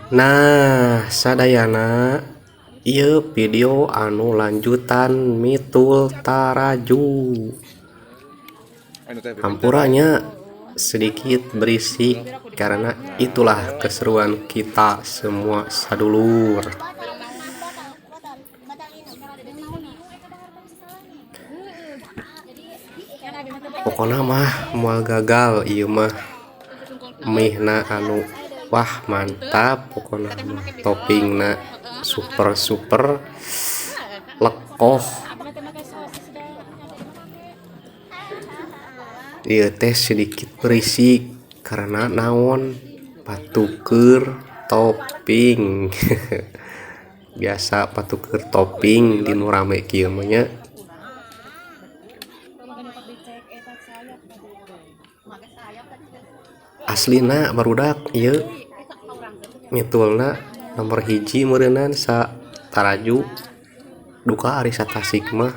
Nah, sadayana ieu video anu lanjutan mitul taraju. Hampuranya sedikit berisik karena itulah keseruan kita semua sadulur. Pokoknya mah moal gagal ieu mah mihna anu wah mantap, pokoknya toppingna super lekoh. Ieu teh sedikit berisik karena naon patuker topping. Biasa patuker topping di nu rame kieu mah nya. Aslina barudak ieu mitulna nomor hiji meureunnan sa taraju duka ari satasik mah.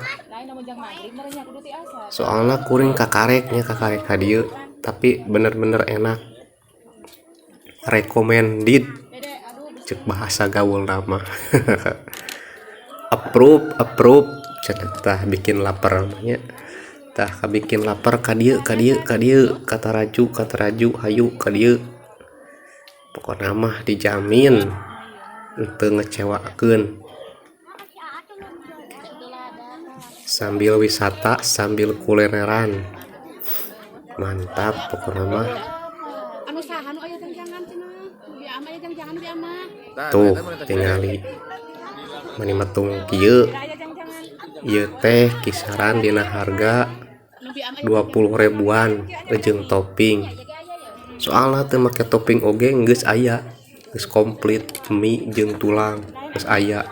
Soalnya kuring kakareknya kakarek ka dieu tapi bener-bener enak, recommended cek bahasa gaul nama. approve cenah bikin lapar namanya tah bikin lapar ka dieu kata raju hayu ka dieu pokokna mah dijamin teu ngecewakeun. Sambil wisata sambil kulineran mantap pokoknya mah. Tuh tingali mani metung kieu ieu teh kisaran dina harga 20 ribuan jeung topping. Soalna teu make topping oge geus aya, geus komplit mie jeung tulang geus aya.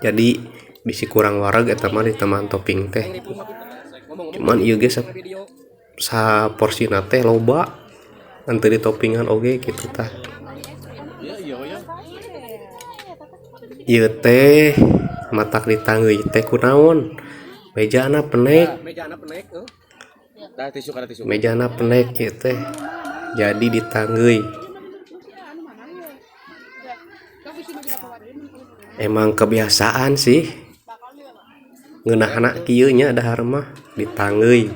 Jadi bisi kurang wareg eta mah diteman topping teh. Cuman ieu ge sa porsina teh loba ante di toppingan oge kitu tah. Ieu teh matak ditanggeuy teh kunaon? Mejana penek. Mejana penek ieu teh. Jadi ditanggeuy. Emang kebiasaan sih. Ngeunahna kieu nya dahar mah ditanggeuy.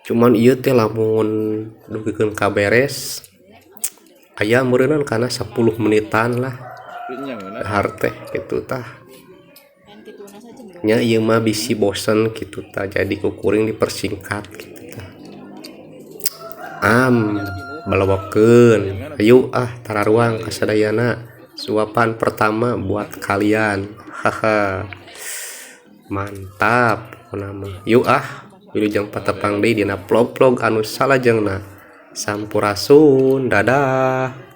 Cuman ieu teh lamun dugikeun kaberes aya meureunnan kana 10 menitan lah. Dahar teh kitu tah. Nya ieu mah bisi bosen kitu tah jadi kukuring dipersingkat kitu tah. Balawakeun. Ayo tararuang kasadayana. Suapan pertama buat kalian. Haha. Mantap nama. Yuk wilujeng patepang deui dina vlog-vlog anu salajengna. Sampurasun. Dadah.